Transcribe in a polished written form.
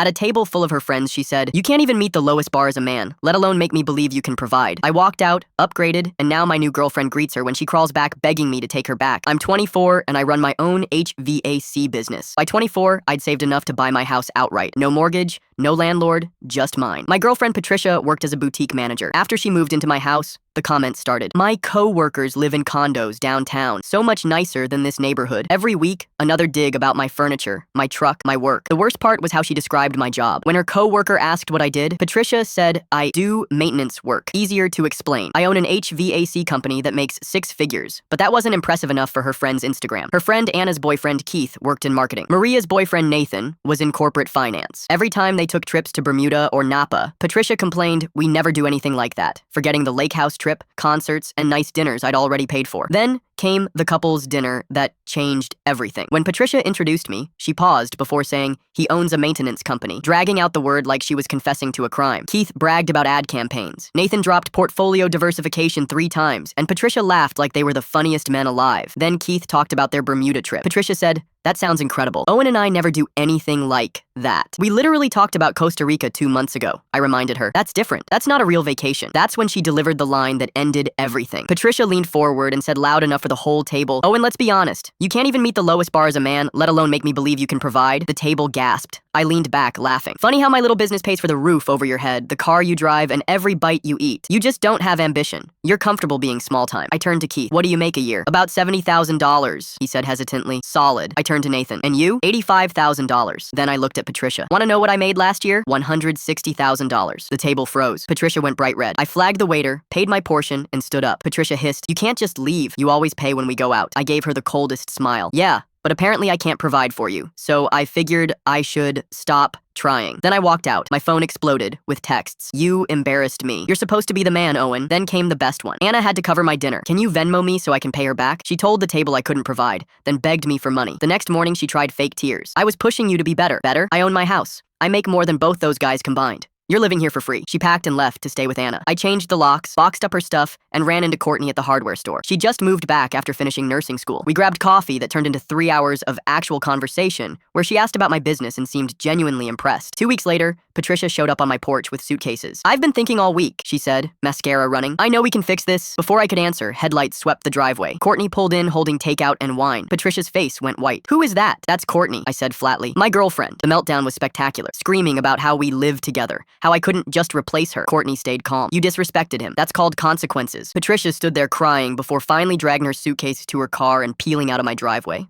At a table full of her friends, she said, "You can't even meet the lowest bar as a man, let alone make me believe you can provide." I walked out, upgraded, and now my new girlfriend greets her when she crawls back begging me to take her back. I'm 24 and I run my own HVAC business. By 24, I'd saved enough to buy my house outright. No mortgage, no landlord, just mine. My girlfriend Patricia worked as a boutique manager. After she moved into my house, the comments started. "My co-workers live in condos downtown, so much nicer than this neighborhood." Every week, another dig about my furniture, my truck, my work. The worst part was how she described my job. When her co-worker asked what I did, Patricia said, "I do maintenance work." Easier to explain. I own an HVAC company that makes 6 figures, but that wasn't impressive enough for her friend's Instagram. Her friend Anna's boyfriend Keith worked in marketing. Maria's boyfriend Nathan was in corporate finance. Every time they took trips to Bermuda or Napa, Patricia complained, "We never do anything like that," forgetting the lake house trip, concerts, and nice dinners I'd already paid for. Then came the couple's dinner that changed everything. When Patricia introduced me, she paused before saying, "He owns a maintenance company," dragging out the word like she was confessing to a crime. Keith bragged about ad campaigns. Nathan dropped portfolio diversification 3 times, and Patricia laughed like they were the funniest men alive. Then Keith talked about their Bermuda trip. Patricia said, "That sounds incredible. Owen and I never do anything like that. We literally talked about Costa Rica 2 months ago." I reminded her, "That's different. That's not a real vacation." That's when she delivered the line that ended everything. Patricia leaned forward and said loud enough for the whole table, "Owen, let's be honest. You can't even meet the lowest bar as a man, let alone make me believe you can provide." The table gasped. I leaned back, laughing. "Funny how my little business pays for the roof over your head, the car you drive, and every bite you eat. You just don't have ambition. You're comfortable being small time." I turned to Keith. "What do you make a year?" "About $70,000, he said hesitantly. "Solid." I turned to Nathan. "And you?" $85,000. Then I looked at Patricia. "Want to know what I made last year?" $160,000. The table froze. Patricia went bright red. I flagged the waiter, paid my portion, and stood up. Patricia hissed, "You can't just leave. You always pay when we go out." I gave her the coldest smile. "Yeah, but apparently I can't provide for you, so I figured I should stop trying." Then I walked out. My phone exploded with texts. "You embarrassed me. You're supposed to be the man, Owen." Then came the best one. "Anna had to cover my dinner. Can you Venmo me so I can pay her back?" She told the table I couldn't provide, then begged me for money. The next morning, she tried fake tears. "I was pushing you to be better." "Better? I own my house. I make more than both those guys combined. You're living here for free." She packed and left to stay with Anna. I changed the locks, boxed up her stuff, and ran into Courtney at the hardware store. She just moved back after finishing nursing school. We grabbed coffee that turned into 3 hours of actual conversation, where she asked about my business and seemed genuinely impressed. 2 weeks later, Patricia showed up on my porch with suitcases. "I've been thinking all week," she said, mascara running. "I know we can fix this." Before I could answer, headlights swept the driveway. Courtney pulled in holding takeout and wine. Patricia's face went white. "Who is that?" "That's Courtney," I said flatly. "My girlfriend." The meltdown was spectacular, screaming about how we live together, how I couldn't just replace her. Courtney stayed calm. "You disrespected him. That's called consequences." Patricia stood there crying before finally dragging her suitcase to her car and peeling out of my driveway.